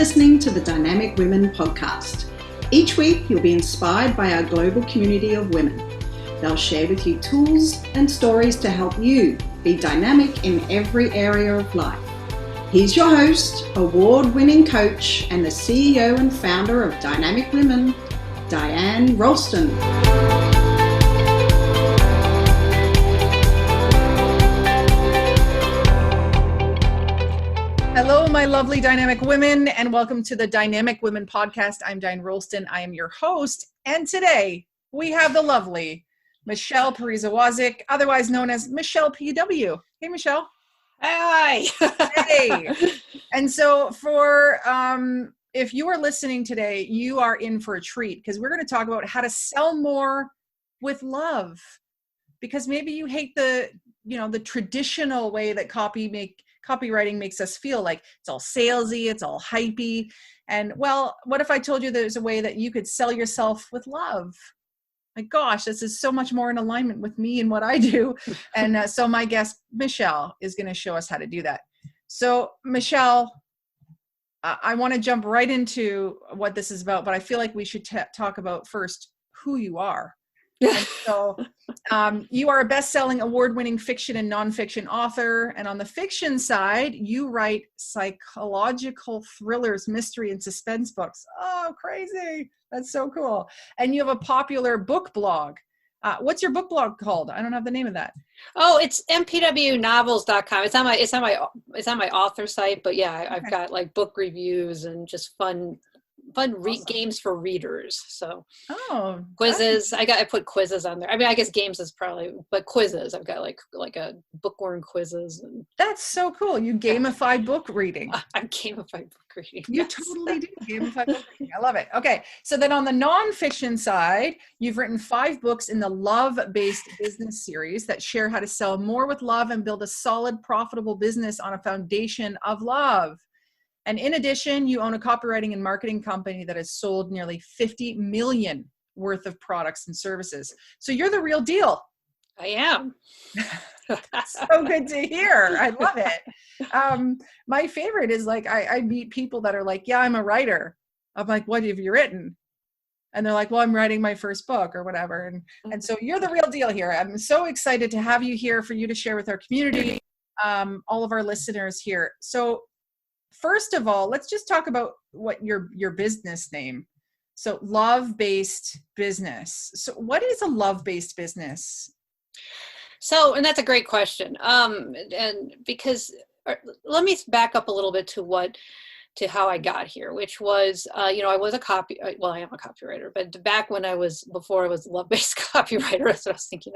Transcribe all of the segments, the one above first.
listening to the Dynamic Women podcast. Each week, you'll be inspired by our global community of women. They'll share with you tools and stories to help you be dynamic in every area of life. Here's your host, award-winning coach, and the CEO and founder of Dynamic Women, Diane Rolston. Hello, my lovely dynamic women, and welcome to the Dynamic Women podcast. I'm Diane Rolston. I am your host, and today we have the lovely Michele Pariza Wacek, otherwise known as Michele PW. Hey, Michele. Hi. Hey. And so for, if you are listening today, you are in for a treat because we're going to talk about how to sell more with love. Because maybe you hate the traditional way that copywriting makes us feel, like it's all salesy, it's all hypey. And well, what if I told you there's a way that you could sell yourself with love? My gosh, this is so much more in alignment with me and what I do. And so my guest, Michele, is going to show us how to do that. So Michele, I want to jump right into what this is about, but I feel like we should talk about first who you are. And so you are a best-selling, award-winning fiction and nonfiction author. And on the fiction side, you write psychological thrillers, mystery, and suspense books. Oh, crazy. That's so cool. And you have a popular book blog. What's your book blog called? I don't have the name of that. Oh, it's mpwnovels.com. It's on my author site, but yeah, okay. I've got like book reviews and just fun awesome. Games for readers. So quizzes. I put quizzes on there. I mean, I guess games is probably, but quizzes. I've got like a bookworm quizzes. And that's so cool. You gamify book reading. I gamify book reading. You totally do gamify book reading. I love it. Okay. So then on the nonfiction side, you've written 5 books in the Lovebased business series that share how to sell more with love and build a solid, profitable business on a foundation of love. And in addition, you own a copywriting and marketing company that has sold nearly 50 million worth of products and services. So you're the real deal. I am. So good to hear. I love it. My favorite is like, I meet people that are like, yeah, I'm a writer. I'm like, what have you written? And they're like, well, I'm writing my first book or whatever. And so you're the real deal here. I'm so excited to have you here for you to share with our community, all of our listeners here. So first of all, let's just talk about what your business name. So Lovebased business. So what is a love-based business? So, and that's a great question. And because let me back up a little bit to how I got here, which was, I was I am a copywriter, but before I was a love-based copywriter, that's what I was thinking.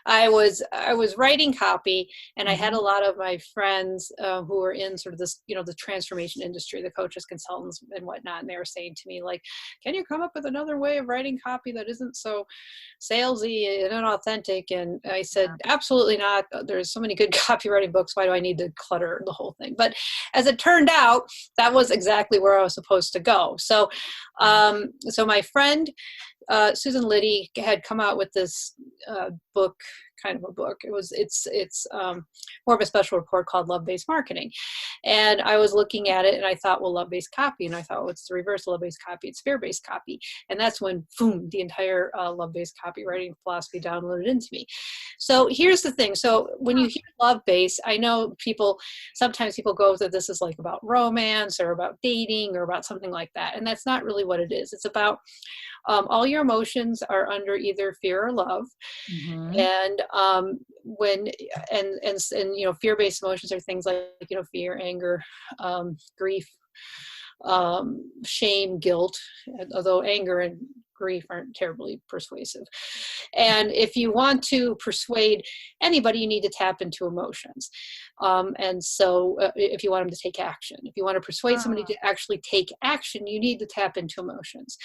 I was writing copy, and I had a lot of my friends who were in sort of this, the transformation industry, the coaches, consultants, and whatnot. And they were saying to me, like, can you come up with another way of writing copy that isn't so salesy and unauthentic? And I said, absolutely not. There's so many good copywriting books. Why do I need to clutter the whole thing? But as it turned out, that was exactly where I was supposed to go. So, my friend, Susan Liddy, had come out with this book, kind of a book. It's more of a special report called Love-Based Marketing. And I was looking at it and I thought, well, love-based copy. And I thought, well, it's the reverse of love-based copy. It's fear-based copy. And that's when, boom, the entire love-based copywriting philosophy downloaded into me. So here's the thing. So when you hear love-based, I know sometimes people go that this is like about romance or about dating or about something like that. And that's not really what it is. It's about all your emotions are under either fear or love. And fear-based emotions are things like, fear, anger, grief, shame, guilt, although anger and grief aren't terribly persuasive. And if you want to persuade anybody, you need to tap into emotions. And so if you want them to take action, if you want to persuade somebody to actually take action, you need to tap into emotions.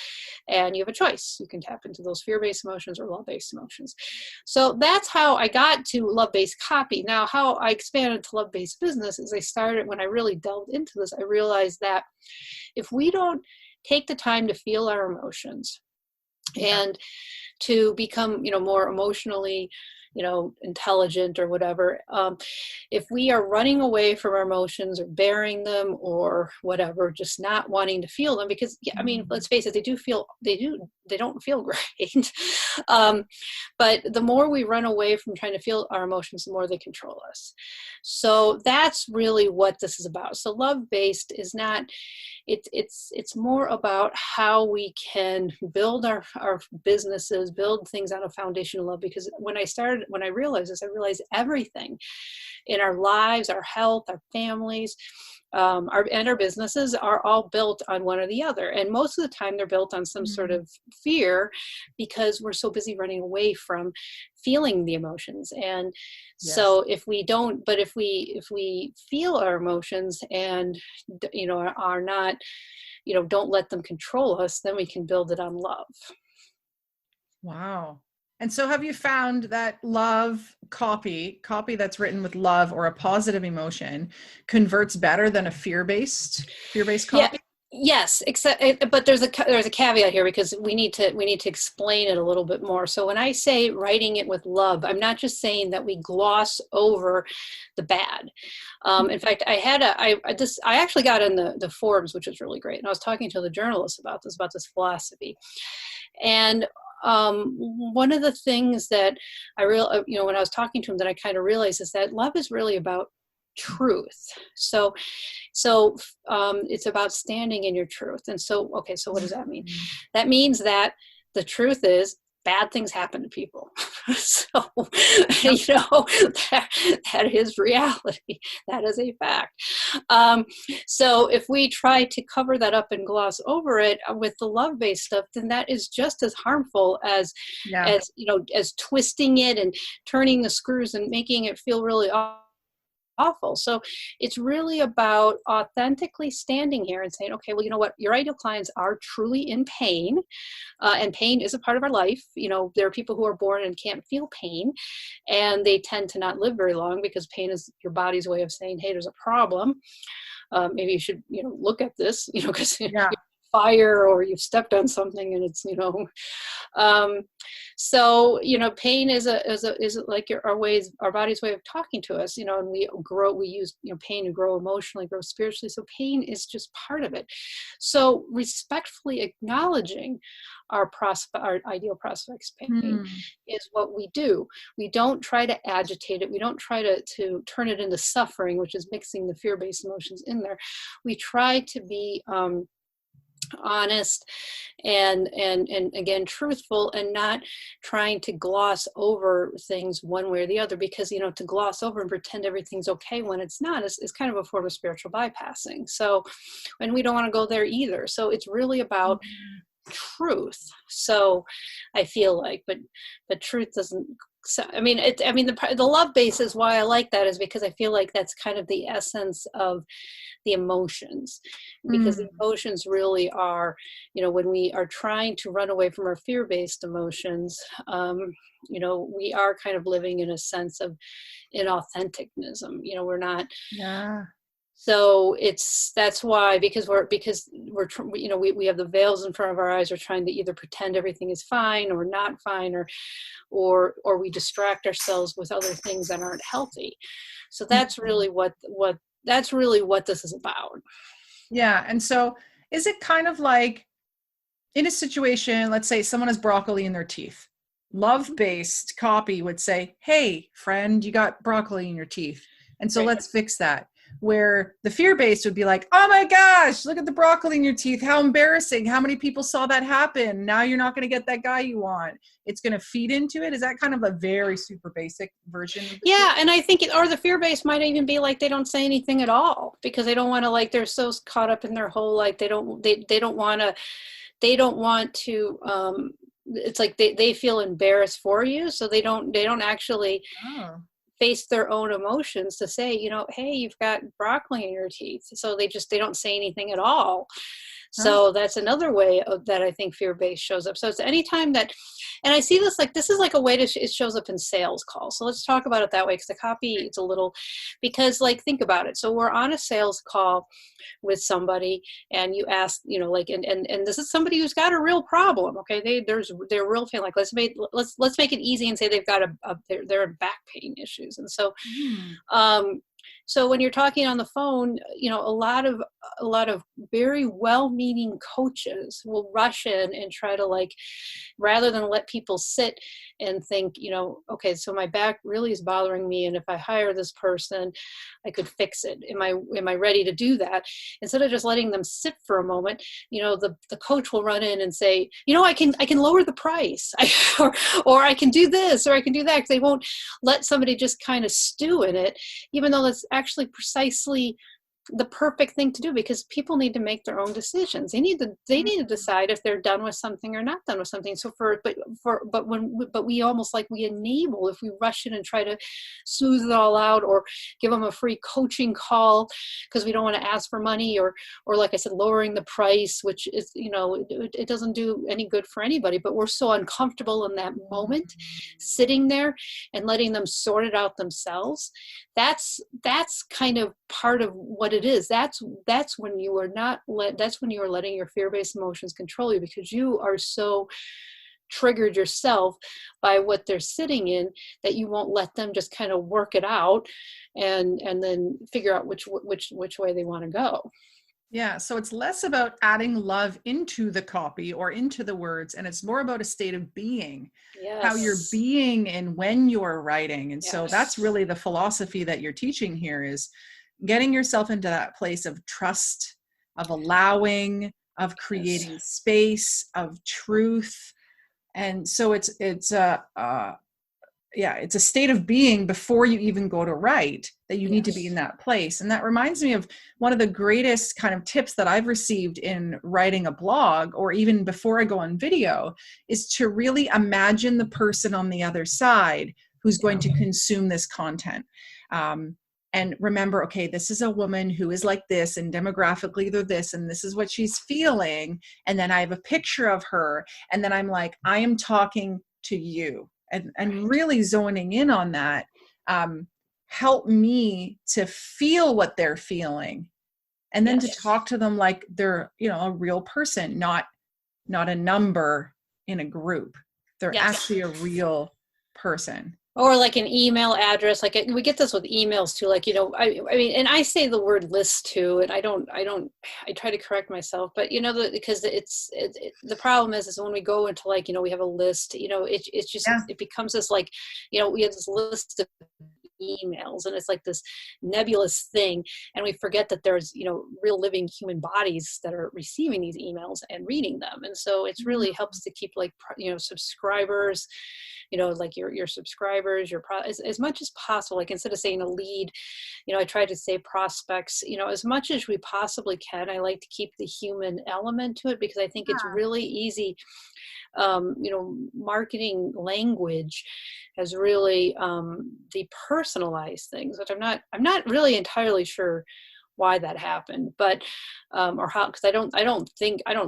And you have a choice. You can tap into those fear-based emotions or love-based emotions. So that's how I got to love-based copy. Now, how I expanded to love-based business is when I really delved into this, I realized that if we don't take the time to feel our emotions and to become, more emotionally intelligent or whatever. If we are running away from our emotions or burying them or whatever, just not wanting to feel them, because let's face it, they don't feel great. But the more we run away from trying to feel our emotions, the more they control us. So that's really what this is about. So Lovebased is not, it's more about how we can build our businesses, build things on a foundation of love. Because when I realized this, I realized everything in our lives, our health, our families, our businesses are all built on one or the other. And most of the time they're built on some sort of fear, because we're so busy running away from feeling the emotions. And so if we feel our emotions and, are not, don't let them control us, then we can build it on love. Wow. And so have you found that love copy that's written with love or a positive emotion converts better than a fear-based copy? Yes, but there's a caveat here, because we need to explain it a little bit more. So when I say writing it with love, I'm not just saying that we gloss over the bad. In fact, I actually got in the Forbes, which was really great, and I was talking to the journalists about this philosophy. And one of the things that when I was talking to him, that I kind of realized is that love is really about truth. So it's about standing in your truth. And so what does that mean? That means that the truth is bad things happen to people. So, that is reality. That is a fact. So if we try to cover that up and gloss over it with the love-based stuff, then that is just as harmful as twisting it and turning the screws and making it feel really awful. So it's really about authentically standing here and saying, okay, well, you know what? Your ideal clients are truly in pain, and pain is a part of our life. There are people who are born and can't feel pain, and they tend to not live very long, because pain is your body's way of saying, hey, there's a problem. Maybe you should, look at this, because fire, or you've stepped on something and it's, pain is like our body's way of talking to us, and we use, pain to grow emotionally, grow spiritually. So pain is just part of it. So respectfully acknowledging our ideal prospect's pain is what we do. We don't try to agitate it. We don't try to turn it into suffering, which is mixing the fear-based emotions in there. We try to be, honest and again truthful, and not trying to gloss over things one way or the other, because to gloss over and pretend everything's okay when it's not is kind of a form of spiritual bypassing. So, and we don't want to go there either. So it's really about truth. So I feel like, but truth doesn't. So, the love base is why I like that, is because I feel like that's kind of the essence of the emotions, because the emotions really are, when we are trying to run away from our fear-based emotions, we are kind of living in a sense of inauthenticness. We're not. Yeah. So that's why, because we're we have the veils in front of our eyes. We're trying to either pretend everything is fine or not fine, or we distract ourselves with other things that aren't healthy. So that's really what this is about. Yeah. And so is it kind of like in a situation, let's say someone has broccoli in their teeth, love-based copy would say, hey friend, you got broccoli in your teeth. And so let's fix that. Where the fear-based would be like, oh my gosh, look at the broccoli in your teeth. How embarrassing. How many people saw that happen? Now you're not going to get that guy you want. It's going to feed into it. Is that kind of a very super basic version? And I think or the fear-based might even be like, they don't say anything at all, because they don't want to, they're so caught up in their whole, they don't want to, it's like they feel embarrassed for you. So they don't actually face their own emotions to say, hey, you've got broccoli in your teeth. So they don't say anything at all. So that's another way that I think fear-based shows up. So it's anytime that, and I see this, like, this is like a way to, it shows up in sales calls. So let's talk about it that way, because the copy, it's a little, because like, think about it. So we're on a sales call with somebody and you ask, you know, like, and this is somebody who's got a real problem. Okay. They're real feeling like, let's make it easy and say they've got they're in back pain issues. And so, so when you're talking on the phone, you know, a lot of very well-meaning coaches will rush in and try to, like, rather than let people sit and think, you know, okay, so my back really is bothering me, and if I hire this person, I could fix it. Am I ready to do that? Instead of just letting them sit for a moment, you know, the coach will run in and say, you know, I can lower the price, or I can do this, or I can do that, because they won't let somebody just kind of stew in it, even though that's actually precisely the perfect thing to do, because people need to make their own decisions. They need to decide if they're done with something or not done with something. So but we almost, like, we enable, if we rush in and try to smooth it all out, or give them a free coaching call because we don't want to ask for money, or like I said, lowering the price, which is, you know, it doesn't do any good for anybody, but we're so uncomfortable in that moment, sitting there and letting them sort it out themselves. That's kind of part of what it is. That's when you are letting your fear-based emotions control you, because you are so triggered yourself by what they're sitting in that you won't let them just kind of work it out and then figure out which way they want to go. Yeah. So it's less about adding love into the copy or into the words, and it's more about a state of being, how you're being and when you're writing. And so that's really the philosophy that you're teaching here, is getting yourself into that place of trust, of allowing, of creating space, of truth. And so it's a state of being before you even go to write, that you need to be in that place. And that reminds me of one of the greatest kind of tips that I've received in writing a blog, or even before I go on video, is to really imagine the person on the other side who's going to consume this content. And remember, okay, this is a woman who is like this, and demographically they're this, and this is what she's feeling. And then I have a picture of her, and then I'm like, I am talking to you. And really zoning in on that, help me to feel what they're feeling, and then to talk to them like they're, you know, a real person, not a number in a group. They're actually a real person. Or like an email address. Like, we get this with emails too. Like, you know, I mean, and I say the word list too, and I try to correct myself, but you know, because the problem is when we go into, like, you know, we have a list, you know, it's just, it becomes this, like, you know, we have this list of emails, and it's like this nebulous thing, and we forget that there's, you know, real living human bodies that are receiving these emails and reading them. And so it's really helps to keep, like, you know, subscribers, you know, like your subscribers, as much as possible. Like, instead of saying a lead, you know, I try to say prospects, you know, as much as we possibly can. I like to keep the human element to it, because I think it's really easy. You know, marketing language has really depersonalized things, which I'm not really entirely sure why that happened, but or how, because I don't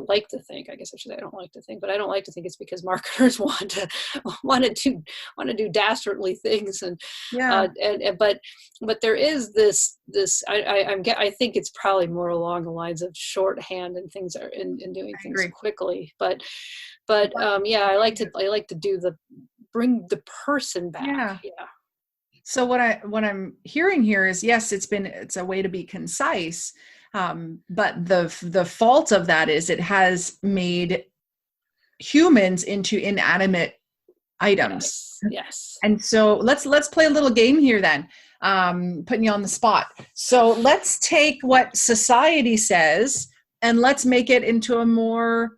like to think, I guess I should say, I don't like to think, but I don't like to think it's because marketers want to do dastardly things, and but there is this I think it's probably more along the lines of shorthand and things are in doing things quickly, but I like to do bring the person back. So what I'm hearing here is, yes, it's a way to be concise, but the fault of that is it has made humans into inanimate items. Yes. And so let's play a little game here then, putting you on the spot. So let's take what society says and let's make it into a more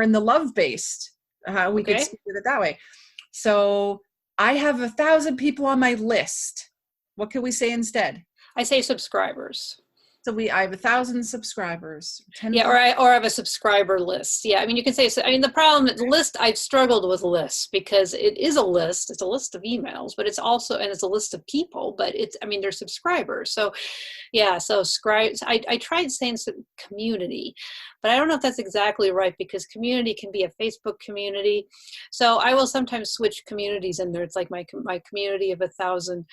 in the love-based. We could speak of it that way. So I have 1,000 people on my list. What can we say instead? I say subscribers. So I have 1,000 subscribers. 10, Yeah, or I have a subscriber list. Yeah, I mean, you can say, so, I mean, the problem, the list, I've struggled with lists because it is a list. It's a list of emails, but it's also, and it's a list of people, but it's, I mean, they're subscribers. So yeah, so scribes, I tried saying community, but I don't know if that's exactly right because community can be a Facebook community. So I will sometimes switch communities in there. It's like my community of 1,000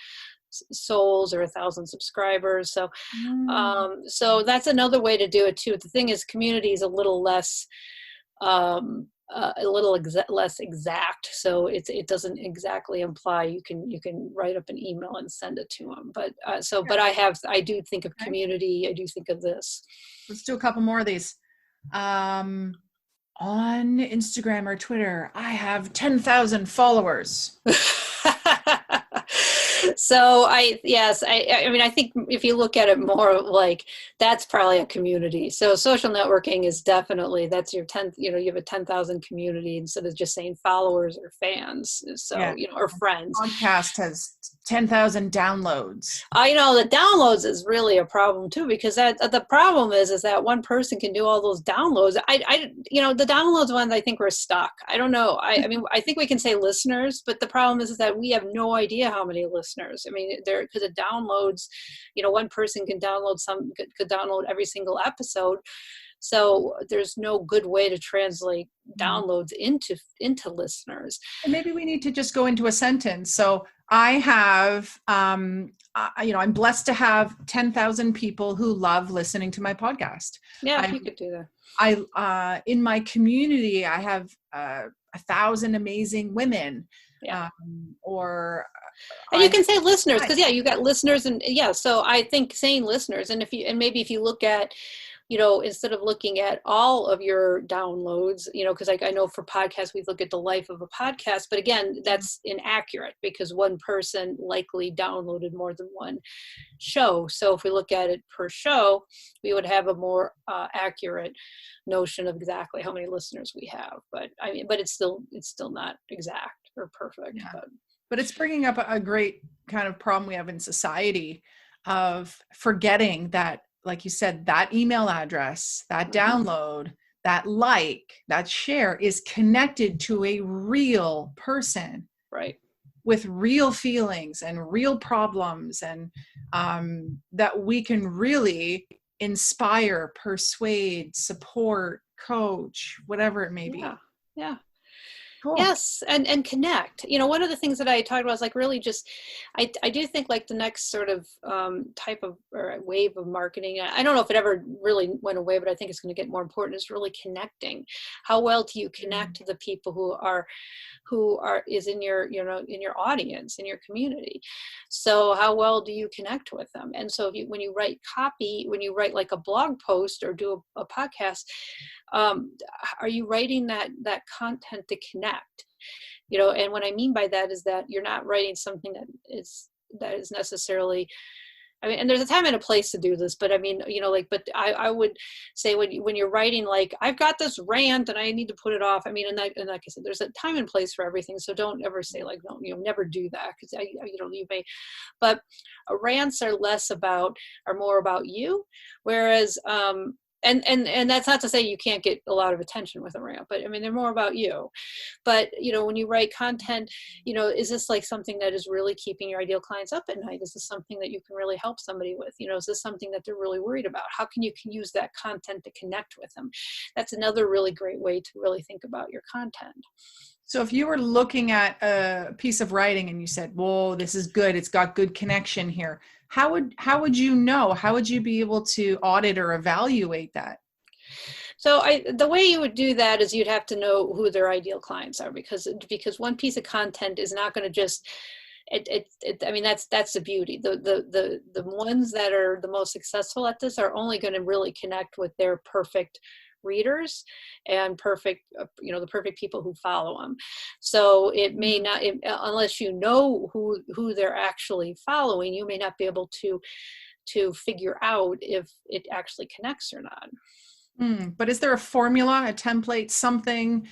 souls or 1,000 subscribers. So so that's another way to do it too. The thing is, community is a little less less exact, so it doesn't exactly imply you can write up an email and send it to them. But but I do think of community. I do think of this. Let's do a couple more of these. On Instagram or Twitter, I have 10,000 followers. So I mean, I think if you look at it more like that's probably a community. So social networking is definitely, that's your 10th, you have a 10,000 community instead of just saying followers or fans. So, or friends. Podcast has 10,000 downloads. The downloads is really a problem too, because the problem is that one person can do all those downloads. The downloads ones, I think we're stuck. I don't know. I mean, I think we can say listeners, but the problem is that we have no idea how many listeners. I mean, because it downloads, one person can download could download every single episode. So there's no good way to translate downloads into listeners. And maybe we need to just go into a sentence. So I have, I'm blessed to have 10,000 people who love listening to my podcast. Yeah, you could do that. In my community, I have 1,000 amazing women. Yeah. And you can say listeners, because you got listeners, and so I think saying listeners, and maybe if you look at, instead of looking at all of your downloads, because I know for podcasts, we look at the life of a podcast, but again, that's inaccurate because one person likely downloaded more than one show. So if we look at it per show, we would have a more accurate notion of exactly how many listeners we have. But I mean, but it's still not exact or perfect. Yeah. But it's bringing up a great kind of problem we have in society of forgetting that, like you said, that email address, that download, that that share is connected to a real person. Right. With real feelings and real problems, and that we can really inspire, persuade, support, coach, whatever it may be. Yeah. Cool. Yes, and connect. One of the things that I talked about is like really just, I do think like the next sort of type of or wave of marketing, I don't know if it ever really went away, but I think it's going to get more important, is really connecting. How well do you connect to the people who is in your, in your audience, in your community? So how well do you connect with them? And so when you write copy, when you write like a blog post or do a podcast, are you writing that content to connect? And what I mean by that is that you're not writing something that is necessarily, I mean, and there's a time and a place to do this, but I mean, but I would say when you're writing, like, I've got this rant and I need to put it off. I mean, and like I said, there's a time and place for everything. So don't ever say like, no, never do that. Cause you may, but rants are more about you. Whereas, and that's not to say you can't get a lot of attention with a rant, but I mean, they're more about you. But, when you write content, is this like something that is really keeping your ideal clients up at night? Is this something that you can really help somebody with? Is this something that they're really worried about? How can you use that content to connect with them? That's another really great way to really think about your content. So if you were looking at a piece of writing and you said, whoa, this is good, it's got good connection here, how would you know? How would you be able to audit or evaluate that? So the way you would do that is you'd have to know who their ideal clients are, because one piece of content is not going to just, I mean, that's the beauty. The ones that are the most successful at this are only going to really connect with their perfect readers and the perfect people who follow them. So it may not, unless you know who they're actually following, you may not be able to figure out if it actually connects or not. But is there a formula, a template, something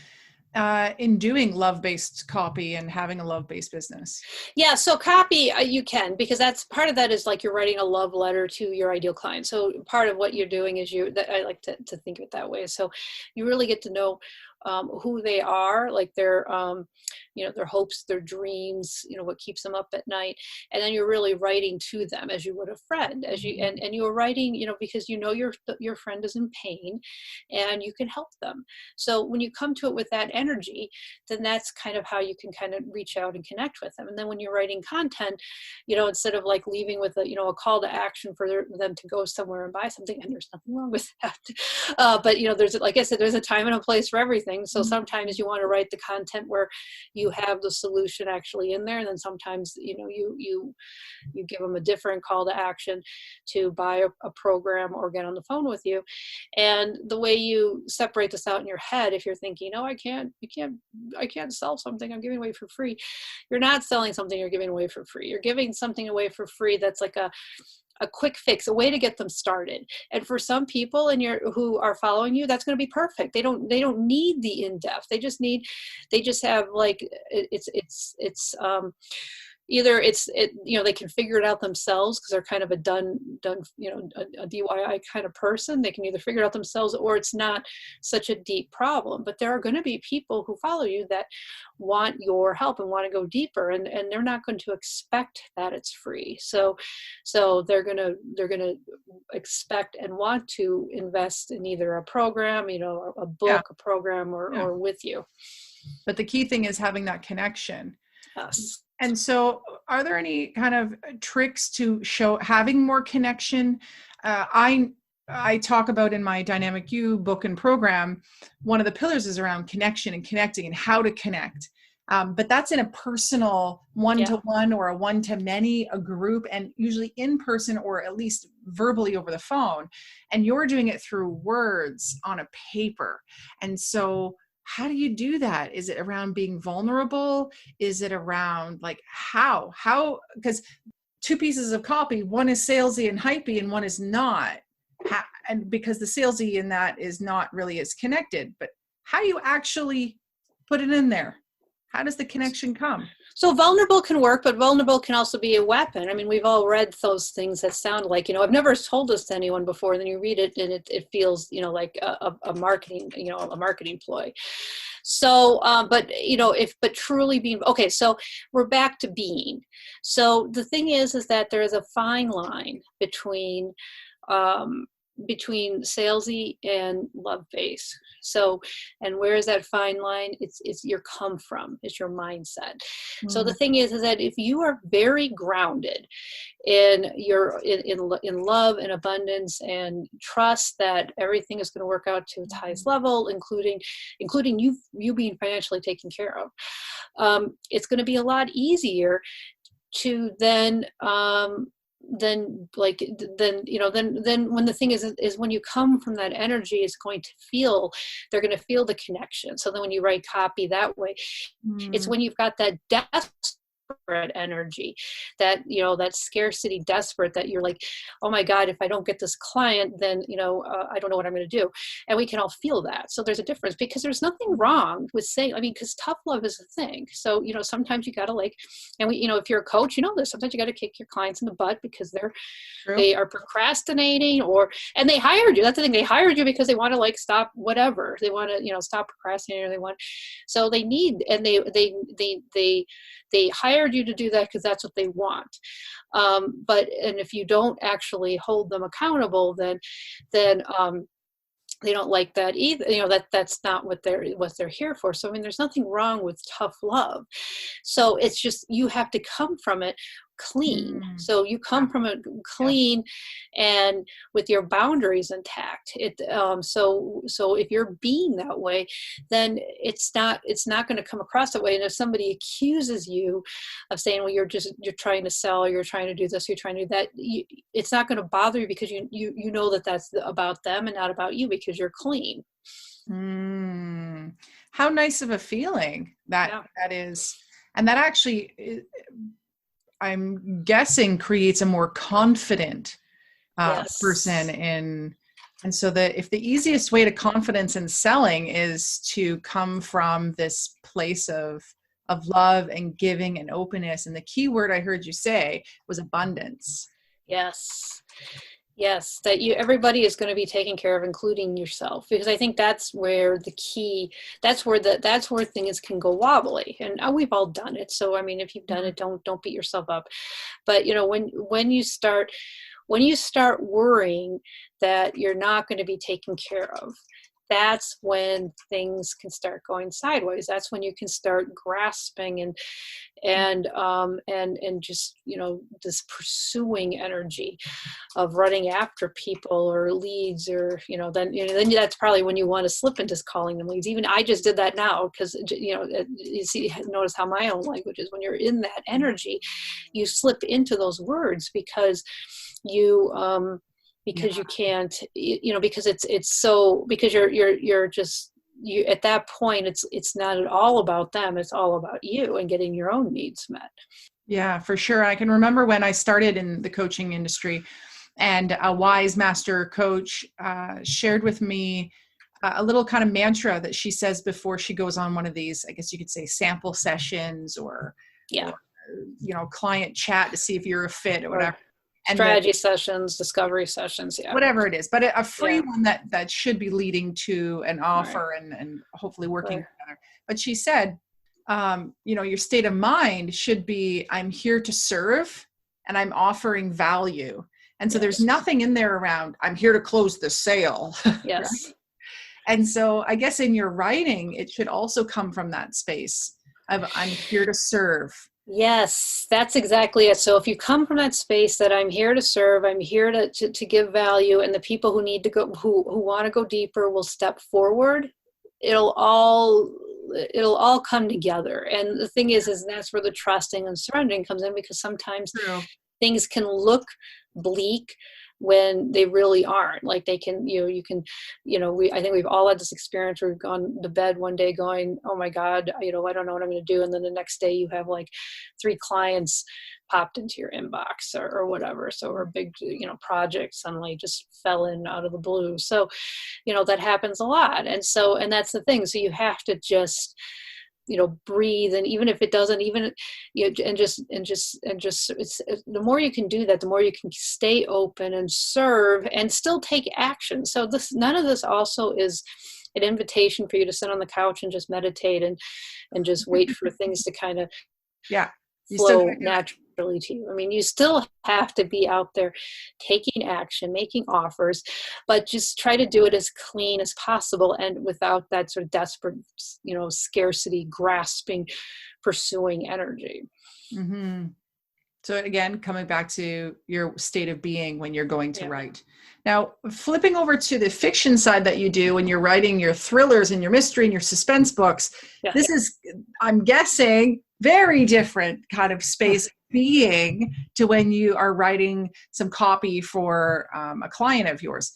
in doing love-based copy and having a love-based business? Yeah, so copy, you can, because that's part of that is like you're writing a love letter to your ideal client. So part of what you're doing is I like to think of it that way. So you really get to know who they are, like their, their hopes, their dreams, what keeps them up at night. And then you're really writing to them as you would a friend, and you're writing, because your friend is in pain and you can help them. So when you come to it with that energy, then that's kind of how you can kind of reach out and connect with them. And then when you're writing content, instead of like leaving with a call to action for them to go somewhere and buy something, and there's nothing wrong with that. But there's, like I said, there's a time and a place for everything. So sometimes you want to write the content where you have the solution actually in there. And then sometimes, you give them a different call to action to buy a program or get on the phone with you. And the way you separate this out in your head, if you're thinking, I can't sell something I'm giving away for free. You're not selling something you're giving away for free. You're giving something away for free that's like a quick fix, a way to get them started. And for some people who are following you, that's going to be perfect. They don't need the in-depth. They just have like, either they can figure it out themselves because they're kind of a done, a DIY kind of person. They can either figure it out themselves, or it's not such a deep problem. But there are going to be people who follow you that want your help and want to go deeper, and they're not going to expect that it's free. So they're going to expect and want to invest in either a program, a book, a program, or with you. But the key thing is having that connection. Yes. And so are there any kind of tricks to show having more connection? I talk about in my Dynamic You book and program, one of the pillars is around connection and connecting and how to connect. But that's in a personal one-to-one or a one-to-many, a group, and usually in person or at least verbally over the phone. And you're doing it through words on a paper. And so how do you do that? Is it around being vulnerable? Is it around like how, because two pieces of copy, one is salesy and hypey and one is not. And because the salesy in that is not really as connected, but how do you actually put it in there? How does the connection come? So vulnerable can work, but vulnerable can also be a weapon. I mean, we've all read those things that sound like, I've never told this to anyone before. Then you read it and it feels, like a marketing, a marketing ploy. So, but truly being, okay, so we're back to being. So the thing is that there is a fine line between salesy and love-based. So, and where is that fine line? It's your come from, it's your mindset. So the thing is that if you are very grounded in love and abundance and trust that everything is going to work out to its highest level, including you being financially taken care of, it's going to be a lot easier to then when the thing is when you come from that energy, they're going to feel the connection. So then when you write copy that way, it's when you've got that desperate energy, that that scarcity, desperate, that you're like, oh my God, if I don't get this client, then I don't know what I'm going to do. And we can all feel that. So there's a difference, because there's nothing wrong with saying, because tough love is a thing. So sometimes you got to and if you're a coach, this, sometimes you got to kick your clients in the butt because they are procrastinating, and they hired you. That's the thing, they hired you because they want to stop whatever they want to stop procrastinating, or so they need, and they hired you to do that because that's what they want. And if you don't actually hold them accountable, then they don't like that either. That's not what they're here for. So there's nothing wrong with tough love. So it's just, you have to come from it clean. So you come from it clean and with your boundaries intact. So if you're being that way, then it's not going to come across that way. And if somebody accuses you of saying, well, you're trying to sell, or you're trying to do this, you're trying to do that, it's not going to bother you, because you know that that's about them and not about you, because you're clean. How nice of a feeling that is. And that actually, I'm guessing, creates a more confident person in And so if the easiest way to confidence in selling is to come from this place of love and giving and openness. And the key word I heard you say was abundance. Yes. Yes, that everybody is going to be taken care of, including yourself, because I think that's where the key, that's where things can go wobbly, and we've all done it. So I mean, if you've done it, don't beat yourself up. But when you start worrying that you're not going to be taken care of, that's when things can start going sideways. That's when you can start grasping and just, this pursuing energy of running after people or leads, or, then that's probably when you want to slip into calling them leads. Even I just did that now, because, you see, notice how my own language is. When you're in that energy, you slip into those words because you can't, because it's so, because you're just, at that point, it's not at all about them. It's all about you and getting your own needs met. Yeah, for sure. I can remember when I started in the coaching industry, and a wise master coach shared with me a little kind of mantra that she says before she goes on one of these, I guess you could say, sample sessions or client chat to see if you're a fit or whatever. And strategy sessions, discovery sessions, whatever it is, but a free one that should be leading to an offer and hopefully working together. But she said, your state of mind should be, I'm here to serve and I'm offering value. And so there's nothing in there around, I'm here to close the sale. Yes. Right? And so I guess in your writing, it should also come from that space of, I'm here to serve. Yes, that's exactly it. So if you come from that space that I'm here to serve, I'm here to give value, and the people who need to go, who want to go deeper will step forward, it'll all come together. And the thing is that's where the trusting and surrendering comes in, because sometimes things can look bleak when they really aren't. Like they can, I think we've all had this experience where we've gone to bed one day going, oh my God, I don't know what I'm going to do. And then the next day you have like 3 clients popped into your inbox or whatever. So a big, project suddenly just fell in out of the blue. So, that happens a lot. And that's the thing. So you have to just, breathe. And even if it doesn't, the more you can do that, the more you can stay open and serve and still take action. So none of this also is an invitation for you to sit on the couch and just meditate and just wait for things to kind of flow naturally to you. I mean, you still have to be out there taking action, making offers, but just try to do it as clean as possible and without that sort of desperate, scarcity, grasping, pursuing energy. Mm-hmm. So again, coming back to your state of being when you're going to write. Now, flipping over to the fiction side that you do when you're writing your thrillers and your mystery and your suspense books, this is, I'm guessing, very different kind of space being to when you are writing some copy for a client of yours.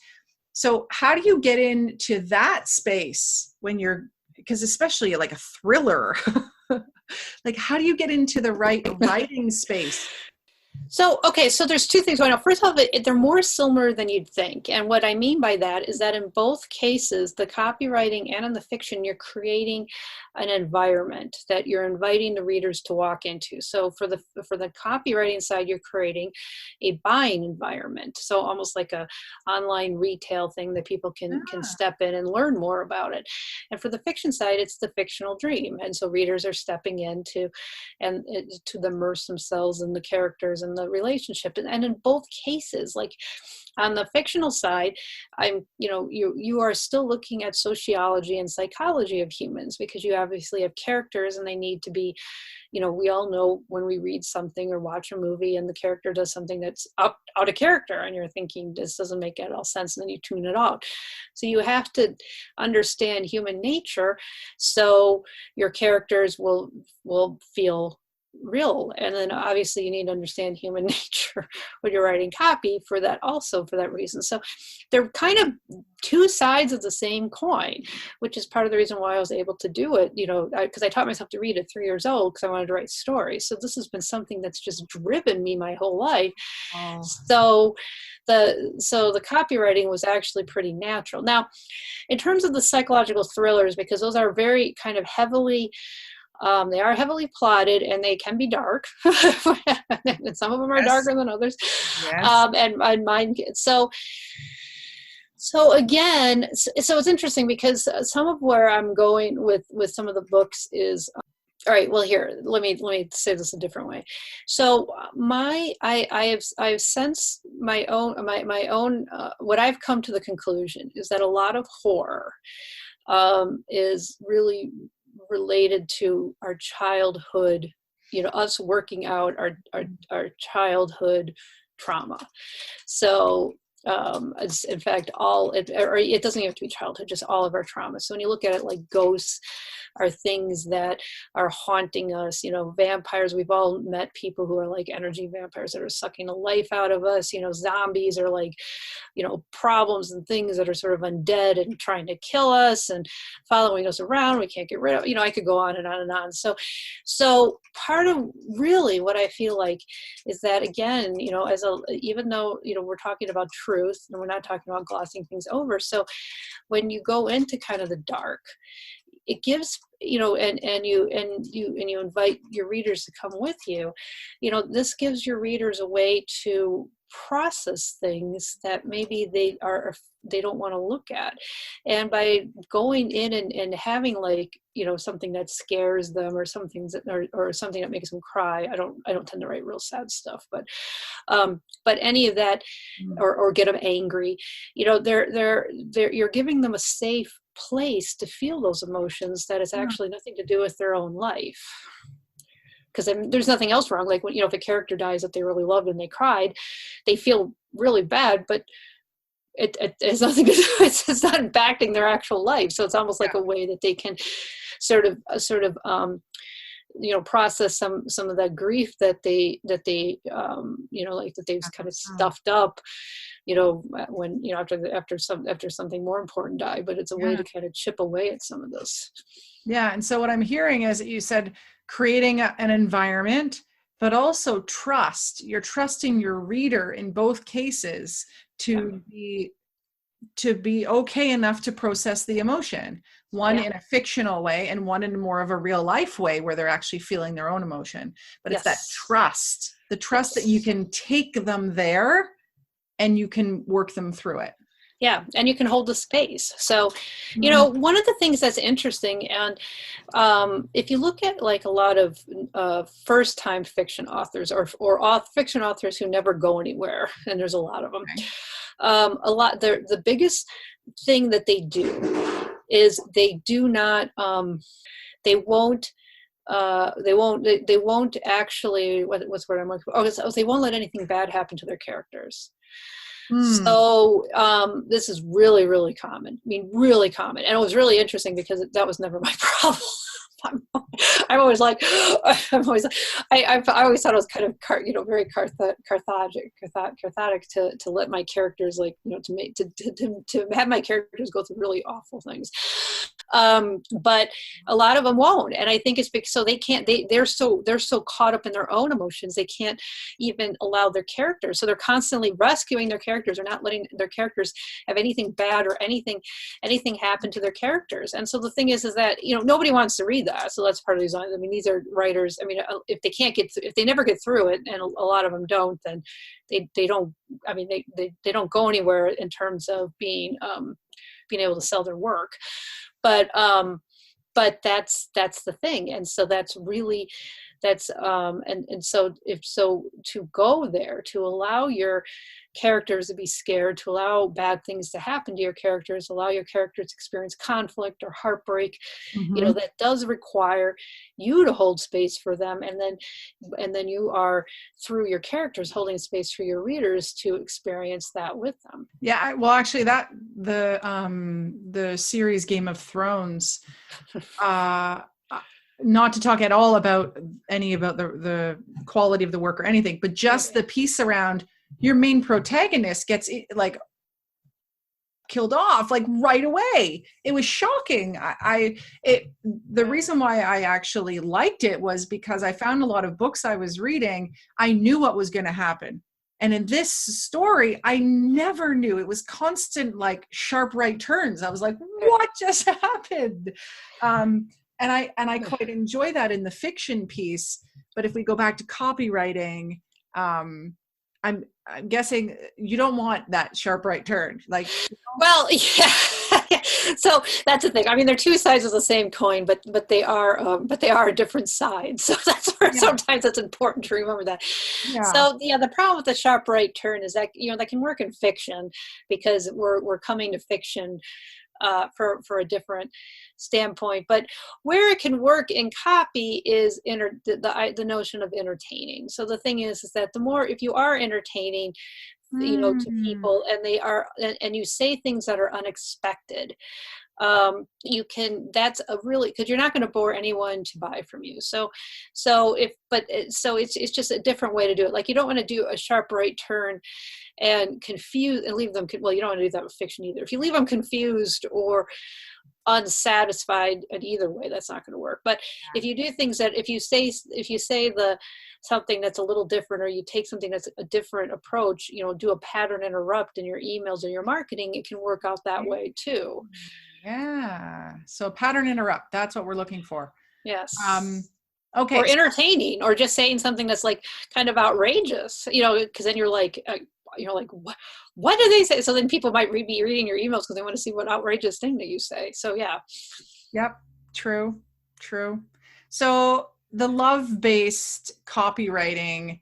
So how do you get into that space when you're, because especially like a thriller, like how do you get into the writing space? So there's 2 things going on. First of all, they're more similar than you'd think. And what I mean by that is that in both cases, the copywriting and in the fiction, you're creating an environment that you're inviting the readers to walk into. So for the copywriting side, you're creating a buying environment. So almost like a online retail thing that people can step in and learn more about it. And for the fiction side, it's the fictional dream. And so readers are stepping in to immerse themselves in the characters and the relationship. And in both cases, like on the fictional side, you are still looking at sociology and psychology of humans, because you obviously have characters and they need to be, we all know when we read something or watch a movie and the character does something that's out of character and you're thinking, this doesn't make at all sense, and then you tune it out. So you have to understand human nature so your characters will feel real. And then obviously you need to understand human nature when you're writing copy for that reason. So they're kind of 2 sides of the same coin, which is part of the reason why I was able to do it, because I taught myself to read at 3 years old because I wanted to write stories. So this has been something that's just driven me my whole life. So the copywriting was actually pretty natural. Now, in terms of the psychological thrillers, because those are very kind of heavily, they are heavily plotted and they can be dark. And some of them are darker than others. Yes. And mine, so again, so it's interesting because some of where I'm going with some of the books is, all right, well, here, let me say this a different way. So I've sensed my own what I've come to the conclusion is that a lot of horror is really related to our childhood, us working out our childhood trauma. So it's, in fact, it doesn't even have to be childhood, just all of our trauma. So when you look at it, like ghosts are things that are haunting us, vampires, we've all met people who are like energy vampires that are sucking the life out of us, zombies are like, problems and things that are sort of undead and trying to kill us and following us around, we can't get rid of, I could go on and on and on. So part of really what I feel like is that, again, even though, we're talking about truth and we're not talking about glossing things over. So when you go into kind of the dark, it gives, and you invite your readers to come with you, this gives your readers a way to process things that maybe they don't want to look at. And by going in and having like, something that scares them or something or something that makes them cry. I don't tend to write real sad stuff, but any of that, or get them angry, you're giving them a safe place to feel those emotions that is actually nothing to do with their own life. Because there's nothing else wrong. Like, when, if a character dies that they really loved and they cried, they feel really bad, but it has nothing to do, it's not impacting their actual life. So it's almost like a way that they can sort of process some of that grief that they like that they've kind of stuffed up, when, after something more important died, but it's a way to kind of chip away at some of this. Yeah. And so what I'm hearing is that you said creating an environment, but also trust. You're trusting your reader in both cases to be okay enough to process the emotion. One in a fictional way and one in more of a real life way where they're actually feeling their own emotion. But it's that trust, the trust that you can take them there and you can work them through it. Yeah. And you can hold the space. So, one of the things that's interesting, and if you look at like a lot of first time fiction authors or fiction authors who never go anywhere, and there's a lot of them, the biggest thing that they do is they do not, they won't actually, what's the word I'm looking for? They won't let anything bad happen to their characters. So this is really, really common. I mean, really common. And it was really interesting because that was never my problem. I'm always like, I always thought it was kind of, very cathartic to let my characters to have my characters go through really awful things. But a lot of them won't. And I think it's because they're so caught up in their own emotions. They can't even allow their characters. So they're constantly rescuing their characters or not letting their characters have anything bad or anything happen to their characters. And so the thing is that, nobody wants to read that. So that's part of the design. I mean, these are writers. I mean, if they never get through it, and a lot of them don't, then they don't, I mean, they don't go anywhere in terms of being able to sell their work. But that's the thing. And so to go there, to allow your characters to be scared, to allow bad things to happen to your characters, allow your characters to experience conflict or heartbreak, that does require you to hold space for them. And then you are, through your characters, holding space for your readers to experience that with them. Yeah. Well, actually the series Game of Thrones, not to talk at all about the quality of the work or anything, but just the piece around your main protagonist gets like killed off like right away. It was shocking. The reason why I actually liked it was because I found a lot of books I was reading, I knew what was going to happen. And in this story, I never knew. It was constant, like sharp right turns. I was like, what just happened? And I quite enjoy that in the fiction piece. But if we go back to copywriting, I'm guessing you don't want that sharp right turn. Like, well, yeah. So that's the thing. I mean, they're two sides of the same coin, but they are different sides. So that's where sometimes it's important to remember that. Yeah. So yeah, the problem with the sharp right turn is that, you know, that can work in fiction because we're coming to fiction for a different standpoint. But where it can work in copy is the notion of entertaining. So the thing is that the more, if you are entertaining, you know, to people, and they are, and you say things that are unexpected, you can, that's a really, because you're not going to bore anyone to buy from you. So it's just a different way to do it. Like, you don't want to do a sharp right turn and confuse and leave them, well, you don't want to do that with fiction either. If you leave them confused or unsatisfied in either way, that's not going to work. But if you do things that, if you say something that's a little different, or you take something that's a different approach, you know, do a pattern interrupt in your emails or your marketing, it can work out that way too. Yeah. So pattern interrupt, that's what we're looking for. Yes. Okay. Or entertaining, or just saying something that's like kind of outrageous, you know, because then you're like, what do they say? So then people might be reading your emails because they want to see what outrageous thing that you say. So yeah. Yep. True. So the love-based copywriting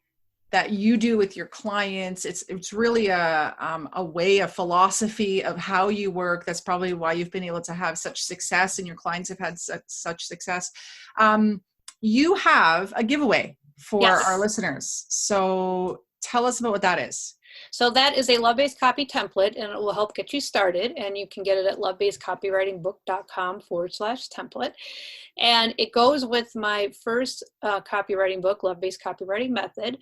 that you do with your clients, it's really a way, a philosophy of how you work. That's probably why you've been able to have such success, and your clients have had such success. You have a giveaway for our listeners. So tell us about what that is. So that is a love-based copy template, and it will help get you started. And you can get it at lovebasedcopywritingbook.com/template. And it goes with my first copywriting book, Love-Based Copywriting Method.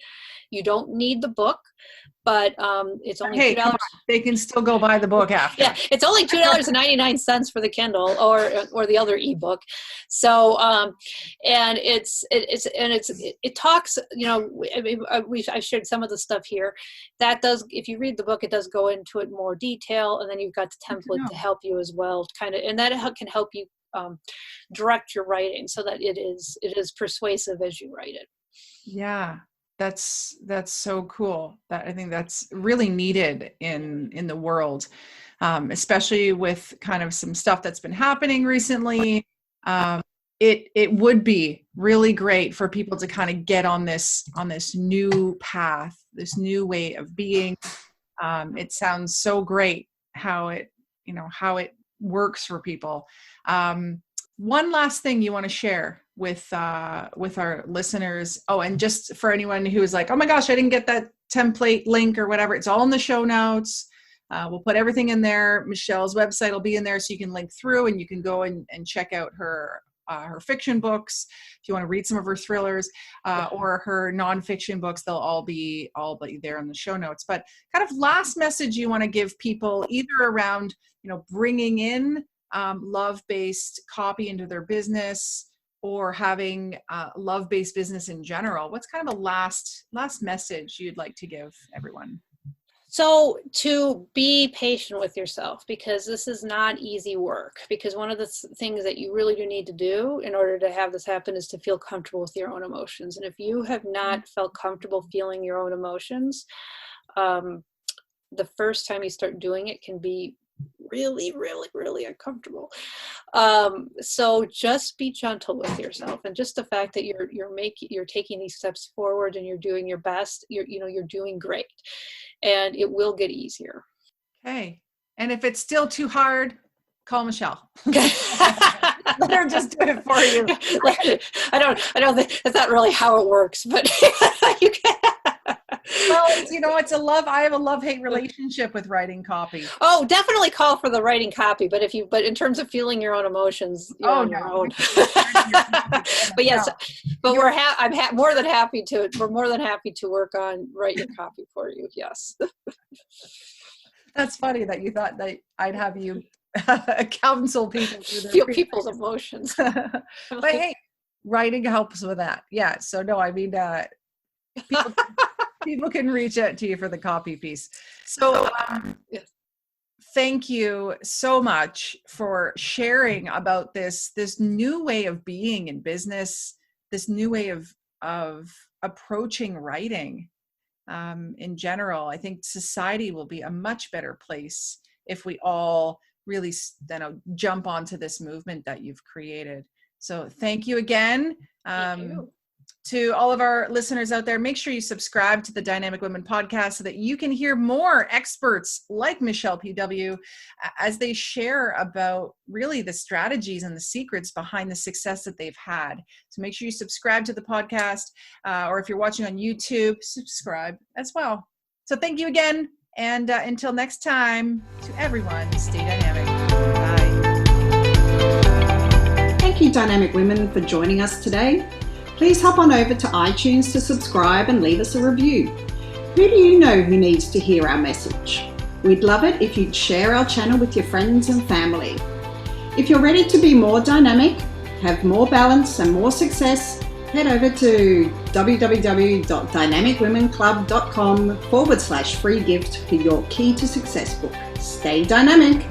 You don't need the book, but it's only $2. They can still go buy the book after. Yeah, it's only $2.99 for the Kindle or the other ebook. So and it talks, you know, I've shared some of the stuff here. That does, if you read the book, it does go into it more detail, and then you've got the template to help you as well, kind of, and that can help you direct your writing so that it is persuasive as you write it. Yeah. That's so cool. That, I think that's really needed in the world, especially with kind of some stuff that's been happening recently. It would be really great for people to kind of get on this new path, this new way of being. It sounds so great how it works for people. One last thing you want to share with our listeners. Oh, and just for anyone who is like, oh my gosh, I didn't get that template link or whatever, it's all in the show notes. We'll put everything in there. Michele's website will be in there, so you can link through and you can go and check out her fiction books. If you want to read some of her thrillers or her nonfiction books, they'll all be there in the show notes. But kind of last message you want to give people, either around, you know, bringing in love-based copy into their business, or having love-based business in general. What's kind of a last message you'd like to give everyone? So to be patient with yourself, because this is not easy work. Because one of the things that you really do need to do in order to have this happen is to feel comfortable with your own emotions. And if you have not felt comfortable feeling your own emotions, the first time you start doing it can be really, really, really uncomfortable. So just be gentle with yourself, and just the fact that you're taking these steps forward and you're doing your best, you're doing great, and it will get easier. Okay. And if it's still too hard, call Michele. Let her just do it for you. I don't think that's not really how it works, but you can. Well, I have a love-hate relationship with writing copy. Oh, definitely call for the writing copy, but in terms of feeling your own emotions, you're on your own. But yes, but we're more than happy to work on writing copy for you. Yes. That's funny that you thought that I'd have you counsel people feel people's emotions. But hey, writing helps with that. Yeah. So no, I mean, people People can reach out to you for the copy piece. So Yes. thank you so much for sharing about this new way of being in business, this new way of approaching writing in general. I think society will be a much better place if we all really jump onto this movement that you've created. So thank you again. Thank you. To all of our listeners out there, make sure you subscribe to the Dynamic Women podcast so that you can hear more experts like Michele PW as they share about really the strategies and the secrets behind the success that they've had. So make sure you subscribe to the podcast, or if you're watching on YouTube, subscribe as well. So thank you again. And until next time, to everyone, stay dynamic. Bye. Thank you, Dynamic Women, for joining us today. Please hop on over to iTunes to subscribe and leave us a review. Who do you know who needs to hear our message? We'd love it if you'd share our channel with your friends and family. If you're ready to be more dynamic, have more balance and more success, head over to www.dynamicwomenclub.com/free gift for your Key to Success book. Stay dynamic.